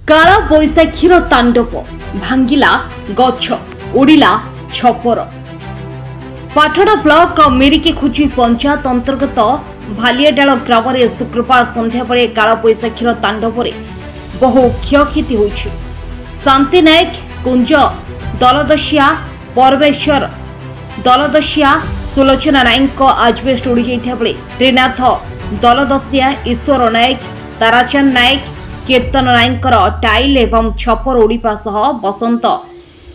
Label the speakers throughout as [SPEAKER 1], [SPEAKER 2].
[SPEAKER 1] काला बैशाखीर तांडव भांगिला गछ उड़िला छपर। पाटड़ा ब्लॉक मिरिके खुची पंचायत अंतर्गत भालियाडाल ग्राम में शुक्रवार संध्या बेले काला बैशाखीर तांडव बहु क्षयक्षति होइछि। शांति नायक कुंज दलदसिया परमेश्वर दलदसिया सुलोचना नायक आजबेस्ट उड़ी जाइथा बेले त्रिनाथ दलदसिया ईश्वर नायक ताराचंद नायक कीर्तन नायकर टाइल एवं छपर उड़ीपा सह बसंत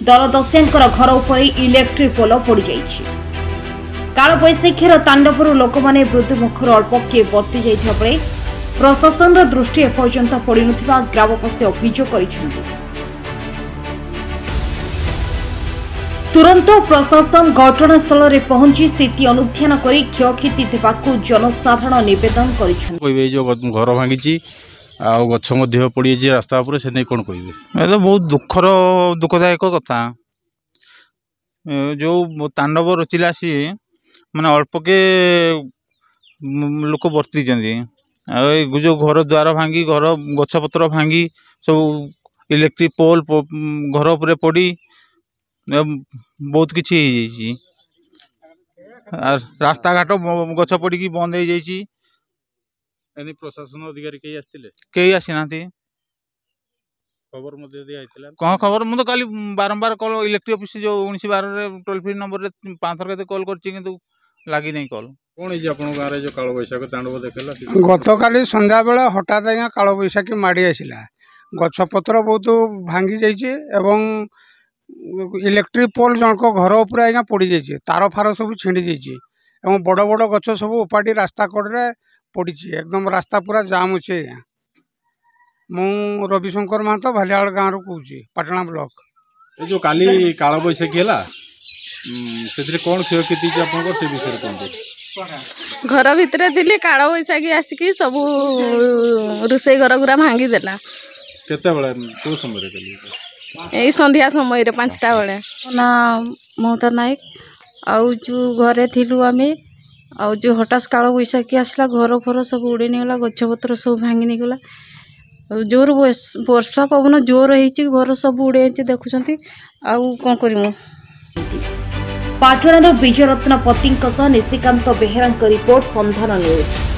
[SPEAKER 1] दलदस्या घर उपर इलेक्ट्रिक पोल पड़ जाइछि। काल बैशाखीर तांडवर लोक मैंने मृत्युमुखर अल्प किए बर्ती जाइथा बेले प्रशासन दृष्टि एपर्यंत पड़ नथिबा ग्रामवासी अभियोग करिसेंति। तुरंत प्रशासन घटनास्थल में पहुंची स्थिति अनुध्यान कर क्षयक्षति देवाकू जनसाधारण निवेदन करिसेंति।
[SPEAKER 2] घर भांगी आ गछ पड़ी रास्ता उपर से नहीं कौन कहे तो बहुत दुखदायक कथा। जो तांडव रचिला सी माने अल्प के लोक बर्ती जो घर द्वार भांगी घर गछपत्र भांगी सब इलेक्ट्रिक पोल घर उपर पड़ी बहुत किसी रास्ता घाट गछ पड़ी बंद हो जाइए। प्रशासन अधिकारी कई आसी ना खबर कौन खबर मुझे कल बारंबार कल इलेक्ट्रिक ऑफिस जो 1912 टोल फ्री नंबर 5 थर के कॉल कर लगी नहीं कल कौन गाँव जो काल बैशाख तांडव देखला
[SPEAKER 3] गत काली संध्या बेला हठात आज्ञा काल बैशाखी माड़ी आसला गछपत्र बहुत भांगी जाइए एवं इलेक्ट्रिक पोल जनक घर उपर आज्ञा पड़ जाइए तार फार सब छिंडी जाइए बड़ बड़ गछ सब उपाड़ी रास्ता कड़े पड़ी एकदम रास्ता पूरा जाम अच्छे। मु रविशंकर महतो भालियाड़ गाँव कहूँ पाटना ब्लॉक
[SPEAKER 2] जो काली काल बैशाखी है से कौन क्षयक्षति से विषय कहते
[SPEAKER 4] घर भितर थी काल बैशाखी आसिक सब रोषे घर गुरा भांगी देला
[SPEAKER 2] केते समय
[SPEAKER 4] यही संध्या समय 5टा बेले
[SPEAKER 5] ना ममता नायक आउ जो घरे थिलु आमे आउ जो हठात काल बैशाखी आसला घर फर सब उड़ी निगला गछपत्र सब भांगी निगला जोर वर्षा पवन जोर होती घर सब उड़े देखुं आउ कौन कर
[SPEAKER 1] पाटणार विजयरत्न पति निशिकांत बेहेरा रिपोर्ट संधान न्यूज।